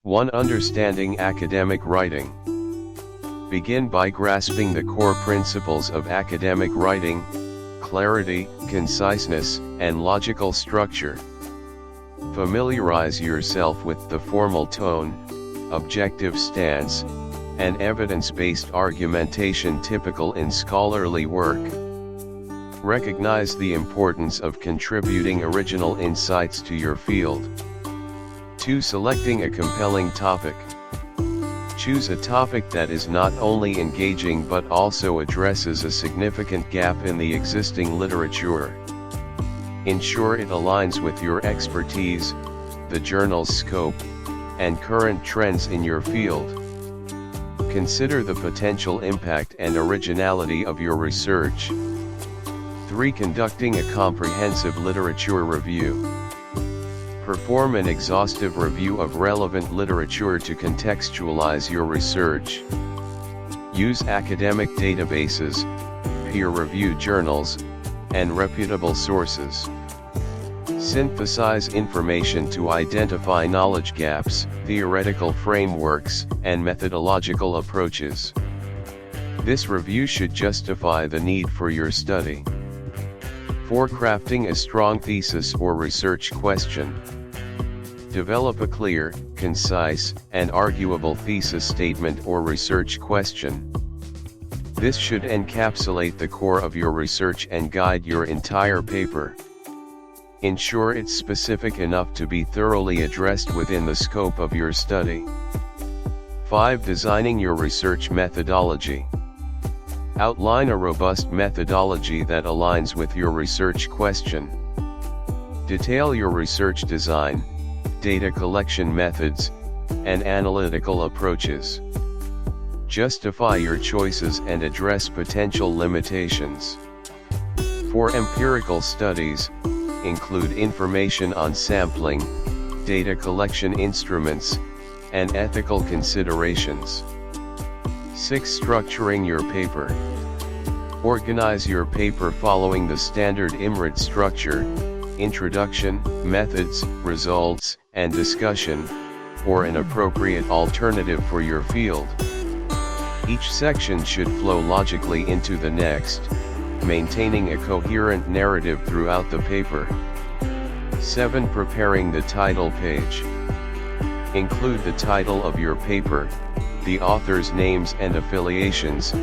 1. Understanding academic writing. Begin by grasping the core principles of academic writing: clarity, conciseness, and logical structure. Familiarize yourself with the formal tone, objective stance, and evidence-based argumentation typical in scholarly work. Recognize the importance of contributing original insights to your field. 2. Selecting a compelling topic. Choose a topic that is not only engaging but also addresses a significant gap in the existing literature. Ensure it aligns with your expertise, the journal's scope, and current trends in your field. Consider the potential impact and originality of your research. 3. Conducting a comprehensive literature review. Perform an exhaustive review of relevant literature to contextualize your research. Use academic databases, peer-reviewed journals, and reputable sources. Synthesize information to identify knowledge gaps, theoretical frameworks, and methodological approaches. This review should justify the need for your study. 4. Crafting a strong thesis or research question. Develop a clear, concise, and arguable thesis statement or research question. This should encapsulate the core of your research and guide your entire paper. Ensure it's specific enough to be thoroughly addressed within the scope of your study. 5. Designing your research methodology. Outline a robust methodology that aligns with your research question. Detail your research design, data collection methods, and analytical approaches. Justify your choices and address potential limitations. For empirical studies, include information on sampling, data collection instruments, and ethical considerations. 6. Structuring your paper. Organize your paper following the standard IMRIT structure: introduction, methods, results, and discussion, or an appropriate alternative for your field. Each section should flow logically into the next, maintaining a coherent narrative throughout the paper. 7. Preparing the title page. Include the title of your paper, the author's names and affiliations,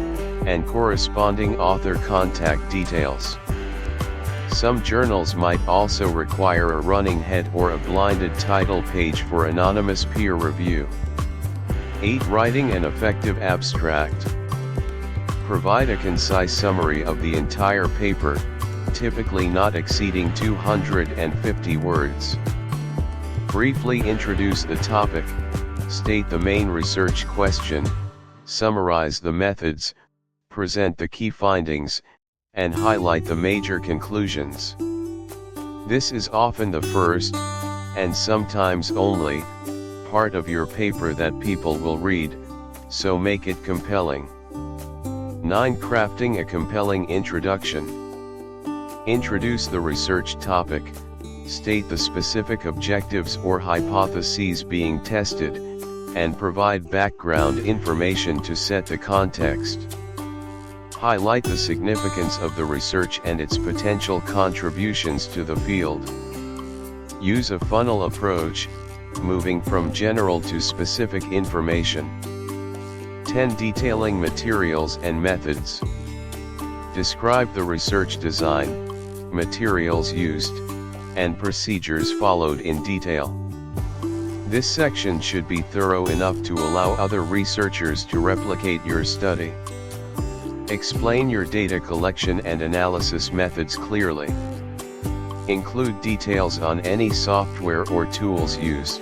and corresponding author contact details. Some journals might also require a running head or a blinded title page for anonymous peer review. 8. Writing an effective abstract. Provide a concise summary of the entire paper, typically not exceeding 250 words. Briefly introduce the topic, state the main research question, summarize the methods, present the key findings, and highlight the major conclusions. This is often the first, and sometimes only, part of your paper that people will read, so make it compelling. 9. Crafting a compelling introduction. Introduce the research topic, state the specific objectives or hypotheses being tested, and provide background information to set the context. Highlight the significance of the research and its potential contributions to the field. Use a funnel approach, moving from general to specific information. 10. Detailing materials and methods. Describe the research design, materials used, and procedures followed in detail. This section should be thorough enough to allow other researchers to replicate your study. Explain your data collection and analysis methods clearly. Include details on any software or tools used.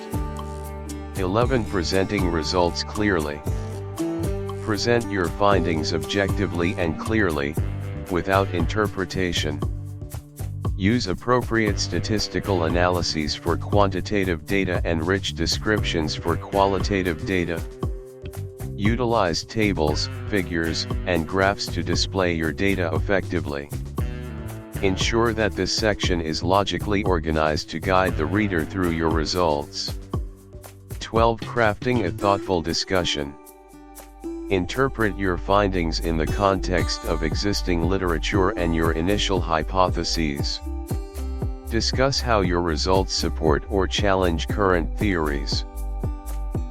11. Presenting results clearly. Present your findings objectively and clearly, without interpretation. Use appropriate statistical analyses for quantitative data and rich descriptions for qualitative data. Utilize tables, figures, and graphs to display your data effectively. Ensure that this section is logically organized to guide the reader through your results. 12. Crafting a thoughtful discussion. Interpret your findings in the context of existing literature and your initial hypotheses. Discuss how your results support or challenge current theories.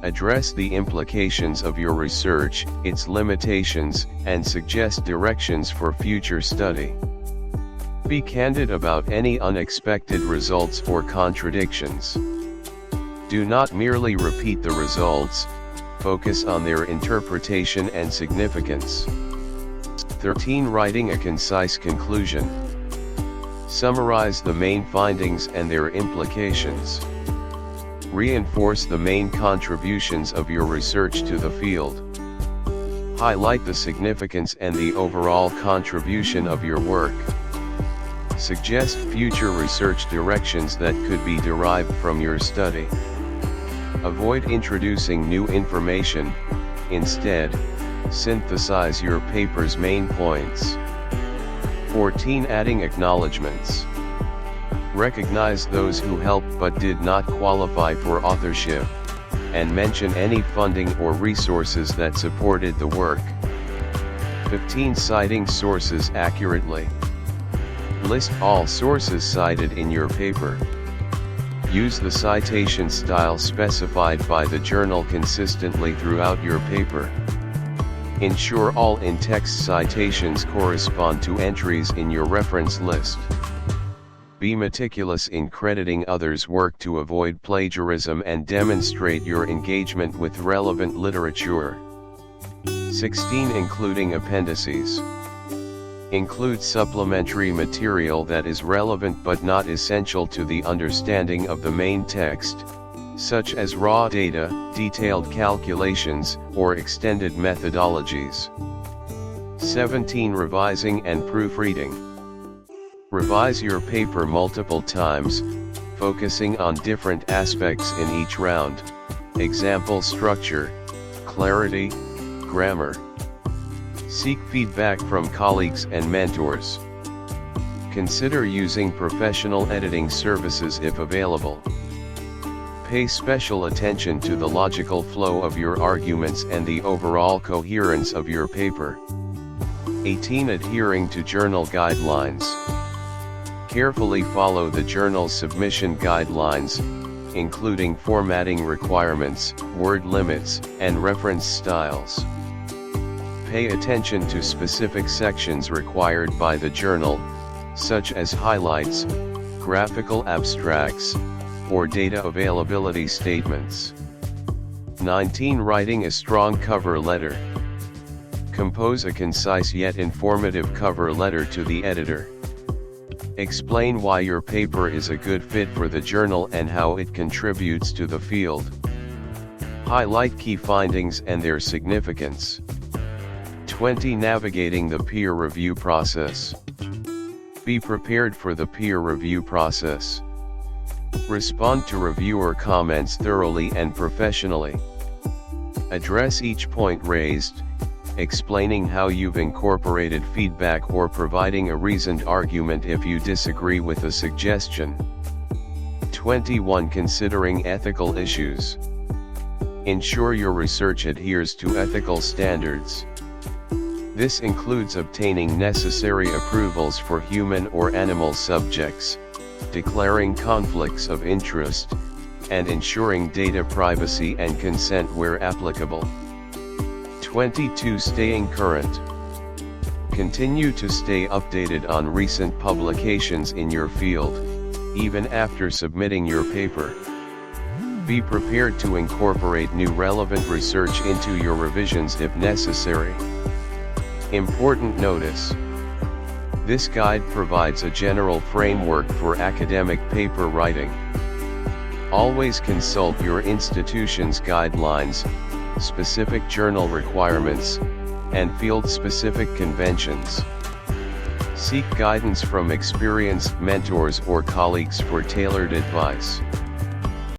Address the implications of your research, its limitations, and suggest directions for future study. Be candid about any unexpected results or contradictions. Do not merely repeat the results, focus on their interpretation and significance. 13. Writing a concise conclusion. Summarize the main findings and their implications. Reinforce the main contributions of your research to the field. Highlight the significance and the overall contribution of your work. Suggest future research directions that could be derived from your study. Avoid introducing new information, instead, synthesize your paper's main points. 14. Adding acknowledgements. Recognize those who helped but did not qualify for authorship, and mention any funding or resources that supported the work. 15. Citing sources accurately. List all sources cited in your paper. Use the citation style specified by the journal consistently throughout your paper. Ensure all in-text citations correspond to entries in your reference list. Be meticulous in crediting others' work to avoid plagiarism and demonstrate your engagement with relevant literature. 16. Including appendices. Include supplementary material that is relevant but not essential to the understanding of the main text, such as raw data, detailed calculations, or extended methodologies. 17. Revising and proofreading. Revise your paper multiple times, focusing on different aspects in each round, example structure, clarity, grammar. Seek feedback from colleagues and mentors. Consider using professional editing services if available. Pay special attention to the logical flow of your arguments and the overall coherence of your paper. 18. Adhering to journal guidelines. Carefully follow the journal's submission guidelines, including formatting requirements, word limits, and reference styles. Pay attention to specific sections required by the journal, such as highlights, graphical abstracts, or data availability statements. 19. Writing a strong cover letter. Compose a concise yet informative cover letter to the editor. Explain why your paper is a good fit for the journal and how it contributes to the field. Highlight key findings and their significance. 20. Navigating the peer review process. Be prepared for the peer review process. Respond to reviewer comments thoroughly and professionally. Address each point raised, explaining how you've incorporated feedback or providing a reasoned argument if you disagree with a suggestion. 21. Considering ethical issues. Ensure your research adheres to ethical standards. This includes obtaining necessary approvals for human or animal subjects, declaring conflicts of interest, and ensuring data privacy and consent where applicable. 22. Staying current. Continue to stay updated on recent publications in your field, even after submitting your paper. Be prepared to incorporate new relevant research into your revisions if necessary. Important notice. This guide provides a general framework for academic paper writing. Always consult your institution's guidelines, specific journal requirements, and field-specific conventions. Seek guidance from experienced mentors or colleagues for tailored advice.